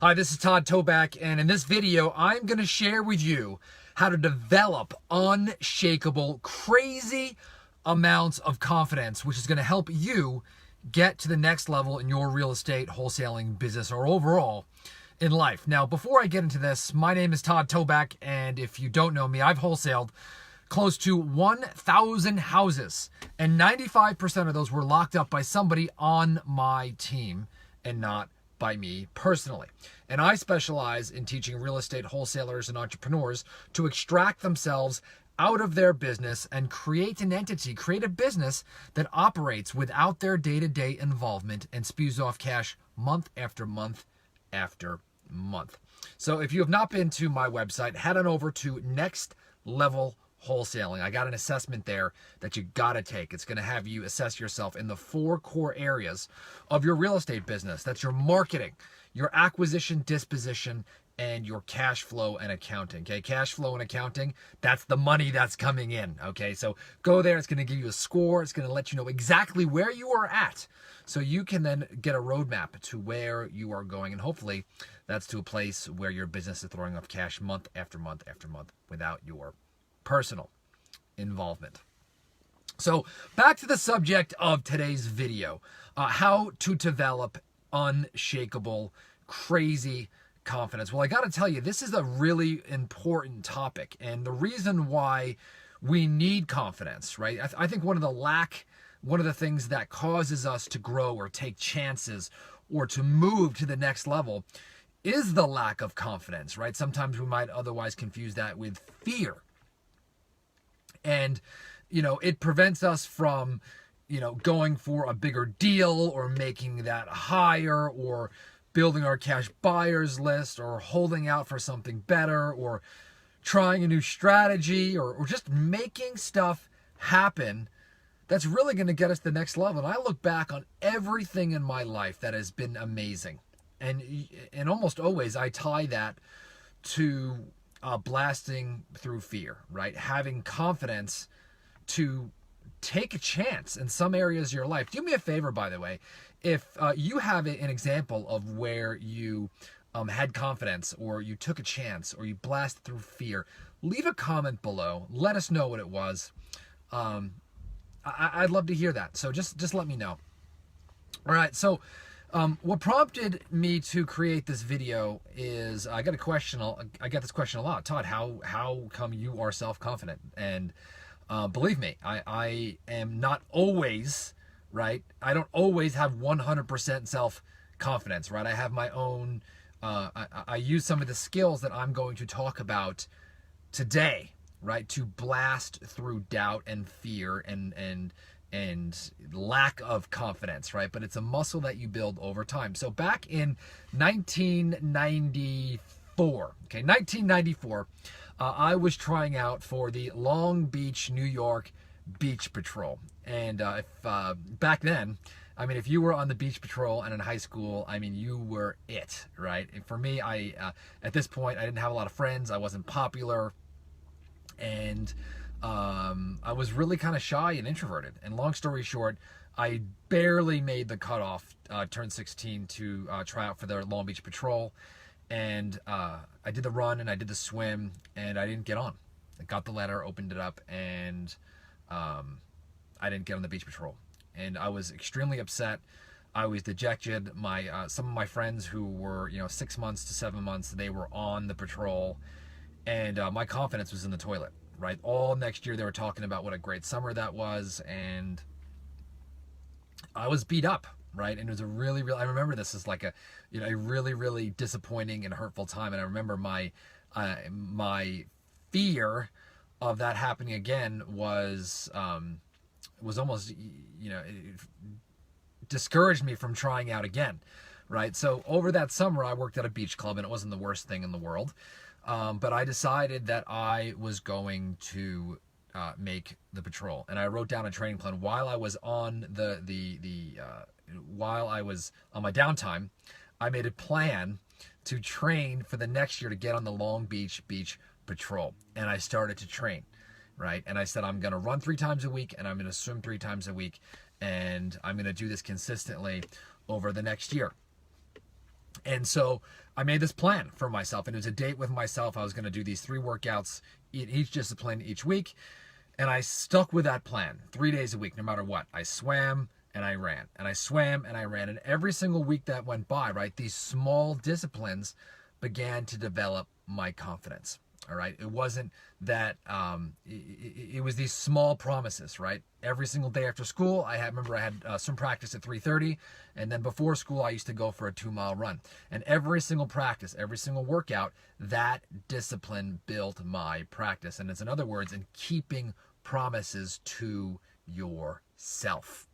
Hi, this is Todd Toback, and in this video, I'm going to share with you how to develop unshakable, crazy amounts of confidence, which is going to help you get to the next level in your real estate wholesaling business or overall in life. Now, before I get into this, my name is Todd Toback, and if you don't know me, I've wholesaled close to 1,000 houses, and 95% of those were locked up by somebody on my team and not by me personally. And I specialize in teaching real estate wholesalers and entrepreneurs to extract themselves out of their business and create an entity, create a business that operates without their day-to-day involvement and spews off cash month after month after month. So if you have not been to my website, head on over to Next Level Wholesaling. I got an assessment there that you got to take. It's going to have you assess yourself in the 4 core areas of your real estate business. That's your marketing, your acquisition, disposition, and your cash flow and accounting. Okay, cash flow and accounting, that's the money that's coming in. Okay, so go there. It's going to give you a score. It's going to let you know exactly where you are at, so you can then get a roadmap to where you are going, and hopefully that's to a place where your business is throwing off cash month after month after month without your personal involvement. So back to the subject of today's video, how to develop unshakable, crazy confidence. Well, I got to tell you, this is a really important topic, and the reason why we need confidence, right? I think one of the things that causes us to grow or take chances or to move to the next level is the lack of confidence, right? Sometimes we might otherwise confuse that with fear. And, it prevents us from, going for a bigger deal or making that higher or building our cash buyers list or holding out for something better or trying a new strategy or just making stuff happen that's really going to get us to the next level. And I look back on everything in my life that has been amazing. And almost always I tie that to blasting through fear, right? Having confidence to take a chance in some areas of your life. Do me a favor, by the way, if you have an example of where you had confidence or you took a chance or you blasted through fear, leave a comment below. Let us know what it was. I'd love to hear that. So just let me know. All right. So what prompted me to create this video is I get this question a lot. Todd, how come you are self-confident? And believe me, I am not always, right? I don't always have 100% self-confidence, right? I have my own, I use some of the skills that I'm going to talk about today, right? To blast through doubt and fear and lack of confidence, right? But it's a muscle that you build over time. So back in 1994, I was trying out for the Long Beach, New York Beach Patrol. And back then, if you were on the Beach Patrol and in high school, you were it, right? And for me, at this point, I didn't have a lot of friends. I wasn't popular. And I was really kind of shy and introverted. And long story short, I barely made the cutoff, turned 16 to try out for the Long Beach Patrol. And I did the run and I did the swim and I didn't get on. I got the letter, opened it up, and I didn't get on the Beach Patrol. And I was extremely upset. I was dejected. Some of my friends who were 6 months to 7 months, they were on the patrol, and my confidence was in the toilet. Right, all next year they were talking about what a great summer that was, and I was beat up, right? And it was a really, I remember this as like a really, really disappointing and hurtful time. And I remember my fear of that happening again was almost it discouraged me from trying out again, right? So over that summer I worked at a beach club, and it wasn't the worst thing in the world. But I decided that I was going to make the patrol, and I wrote down a training plan while I was on while I was on my downtime. I made a plan to train for the next year to get on the Long Beach Beach Patrol, and I started to train, right? And I said I'm going to run 3 times a week, and I'm going to swim 3 times a week, and I'm going to do this consistently over the next year. And so I made this plan for myself, and it was a date with myself. I was going to do these 3 workouts, each discipline each week. And I stuck with that plan 3 days a week, no matter what. I swam and I ran, and I swam and I ran. And every single week that went by, right, these small disciplines began to develop my confidence. All right. It wasn't that, it was these small promises, right? Every single day after school, I had swim practice at 3:30. And then before school, I used to go for a 2-mile run. And every single practice, every single workout, that discipline built my practice. And it's, in other words, in keeping promises to yourself,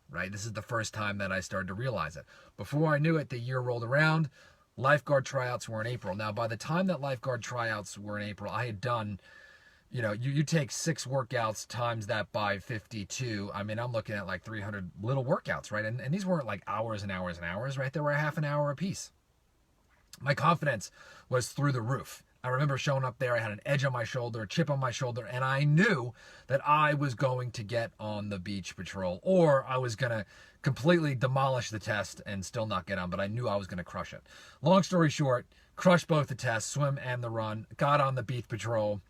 right? This is the first time that I started to realize it. Before I knew it, the year rolled around. Lifeguard tryouts were in April. Now, by the time that lifeguard tryouts were in April, I had done, you take 6 workouts times that by 52. I mean, I'm looking at like 300 little workouts, right? And these weren't like hours and hours and hours, right? They were a half an hour a piece. My confidence was through the roof. I remember showing up there, I had an edge on my shoulder, a chip on my shoulder, and I knew that I was going to get on the beach patrol, or I was going to completely demolish the test and still not get on, but I knew I was going to crush it. Long story short, crushed both the tests, swim and the run, got on the beach patrol,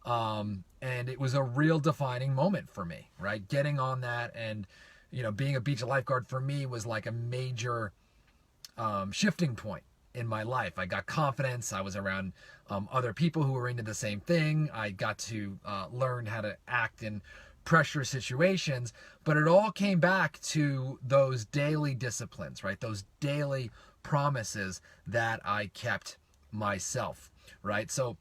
and it was a real defining moment for me, right? Getting on that and, being a beach lifeguard for me was like a major shifting point in my life. I got confidence. I was around other people who were into the same thing. I got to learn how to act in pressure situations, but it all came back to those daily disciplines, right? Those daily promises that I kept myself, right? So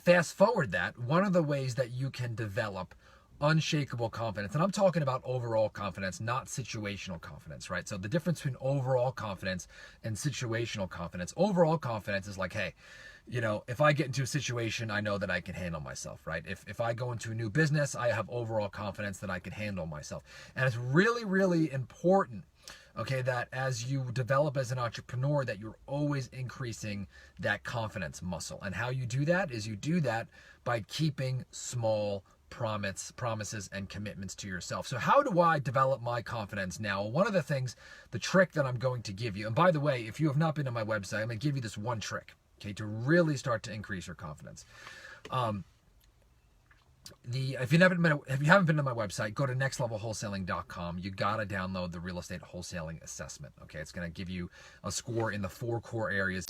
fast forward that, one of the ways that you can develop unshakable confidence, and I'm talking about overall confidence, not situational confidence, right? So the difference between overall confidence and situational confidence. Overall confidence is like, hey, if I get into a situation, I know that I can handle myself, right? If I go into a new business, I have overall confidence that I can handle myself. And it's really, really important, okay, that as you develop as an entrepreneur, that you're always increasing that confidence muscle. And how you do that is you do that by keeping small promises and commitments to yourself. So how do I develop my confidence now? One of the things, the trick that I'm going to give you, and by the way, if you have not been to my website, I'm going to give you this one trick, okay, to really start to increase your confidence. If you haven't been to my website, go to nextlevelwholesaling.com. You got to download the real estate wholesaling assessment. Okay, it's going to give you a score in the 4 core areas.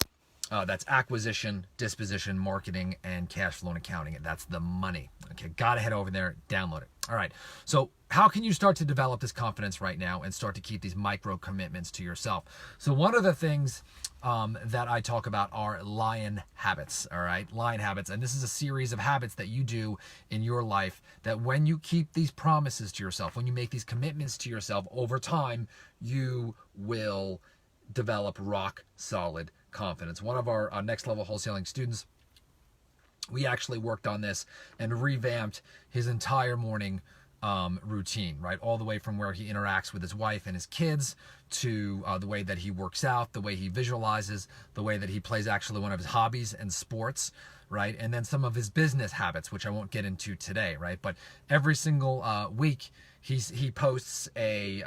That's acquisition, disposition, marketing, and cash flow and accounting. And that's the money. Okay, gotta head over there, download it. All right. So how can you start to develop this confidence right now and start to keep these micro commitments to yourself? So one of the things that I talk about are lion habits. All right, lion habits, and this is a series of habits that you do in your life that when you keep these promises to yourself, when you make these commitments to yourself over time, you will develop rock solid confidence. One of our next level wholesaling students, we actually worked on this and revamped his entire morning routine, right? All the way from where he interacts with his wife and his kids to the way that he works out, the way he visualizes, the way that he plays actually one of his hobbies and sports, right? And then some of his business habits, which I won't get into today, right? But every single week he posts a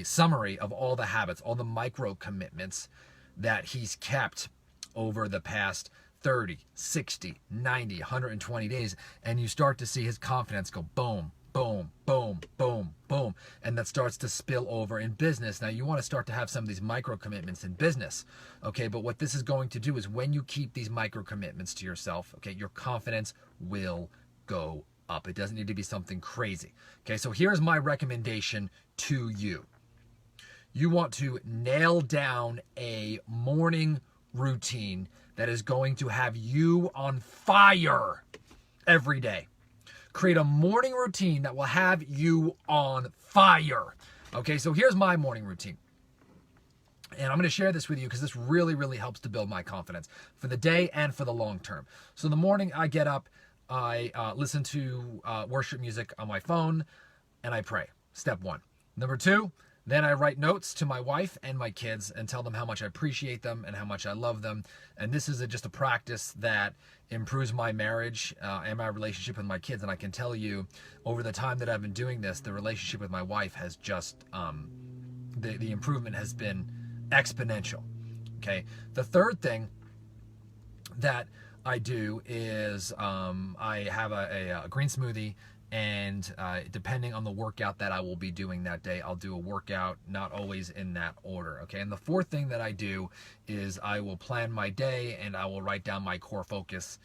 summary of all the habits, all the micro commitments that he's kept over the past 30, 60, 90, 120 days. And you start to see his confidence go boom, boom, boom, boom, boom. And that starts to spill over in business. Now you want to start to have some of these micro commitments in business. Okay, but what this is going to do is when you keep these micro commitments to yourself, okay, your confidence will go up. It doesn't need to be something crazy. Okay, so here's my recommendation to you. You want to nail down a morning routine that is going to have you on fire every day. Create a morning routine that will have you on fire. Okay, so here's my morning routine. And I'm going to share this with you because this really, really helps to build my confidence for the day and for the long term. So in the morning, I get up, I listen to worship music on my phone, and I pray. Step 1. Number 2, then I write notes to my wife and my kids and tell them how much I appreciate them and how much I love them. And this is just a practice that improves my marriage and my relationship with my kids. And I can tell you, over the time that I've been doing this, the relationship with my wife has just, the improvement has been exponential. Okay. The third thing that I do is I have a green smoothie, and depending on the workout that I will be doing that day, I'll do a workout, not always in that order. Okay. And the fourth thing that I do is I will plan my day, and I will write down my core focus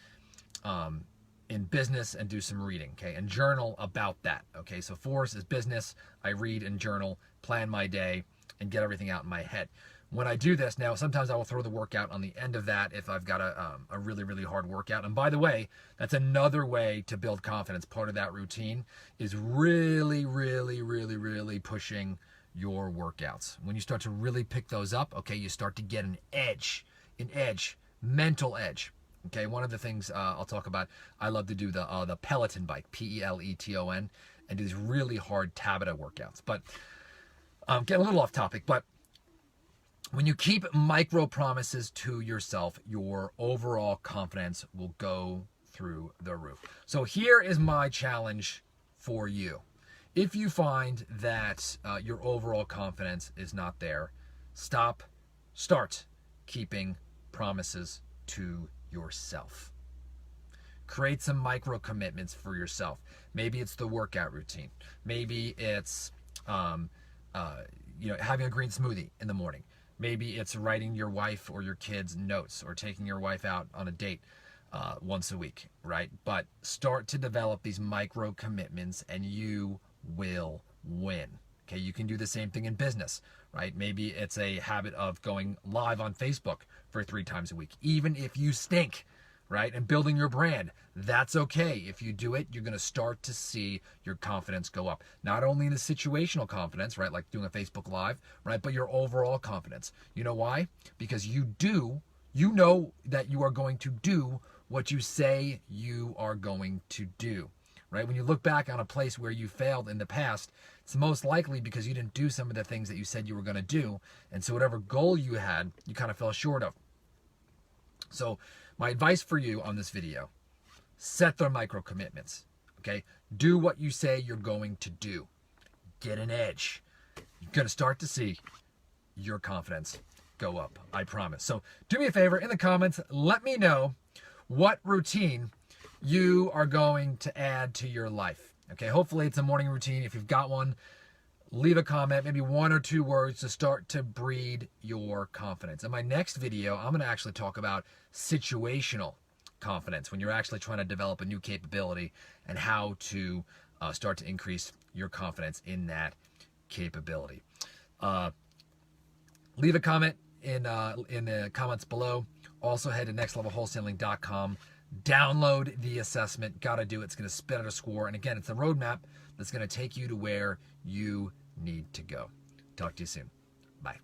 in business and do some reading. Okay. And journal about that. Okay. So fourth is business. I read and journal, plan my day, and get everything out in my head. When I do this, now sometimes I will throw the workout on the end of that if I've got a really, really hard workout. And by the way, that's another way to build confidence. Part of that routine is really, really, really, really pushing your workouts. When you start to really pick those up, okay, you start to get an edge, mental edge. Okay, one of the things I'll talk about, I love to do the Peloton bike, Peloton, and do these really hard Tabata workouts. But getting a little off topic, but when you keep micro promises to yourself, your overall confidence will go through the roof. So here is my challenge for you. If you find that your overall confidence is not there, start keeping promises to yourself. Create some micro commitments for yourself. Maybe it's the workout routine. Maybe it's having a green smoothie in the morning. Maybe it's writing your wife or your kids notes, or taking your wife out on a date once a week, right? But start to develop these micro commitments, and you will win. Okay, you can do the same thing in business, right? Maybe it's a habit of going live on Facebook for 3 times a week, even if you stink, right? And building your brand. That's okay. If you do it, you're going to start to see your confidence go up. Not only in the situational confidence, right? Like doing a Facebook Live, right? But your overall confidence. You know why? Because you know that you are going to do what you say you are going to do, right? When you look back on a place where you failed in the past, it's most likely because you didn't do some of the things that you said you were going to do. And so whatever goal you had, you kind of fell short of. So my advice for you on this video, set the micro commitments, okay? Do what you say you're going to do. Get an edge. You're going to start to see your confidence go up, I promise. So do me a favor, in the comments, let me know what routine you are going to add to your life, okay? Hopefully it's a morning routine. If you've got one, leave a comment, maybe 1 or 2 words to start to breed your confidence. In my next video, I'm going to actually talk about situational confidence, when you're actually trying to develop a new capability, and how to start to increase your confidence in that capability. Leave a comment in the comments below. Also head to nextlevelwholesaling.com. Download the assessment. Gotta do it. It's going to spit out a score. And again, it's a roadmap that's going to take you to where you need to go. Talk to you soon. Bye.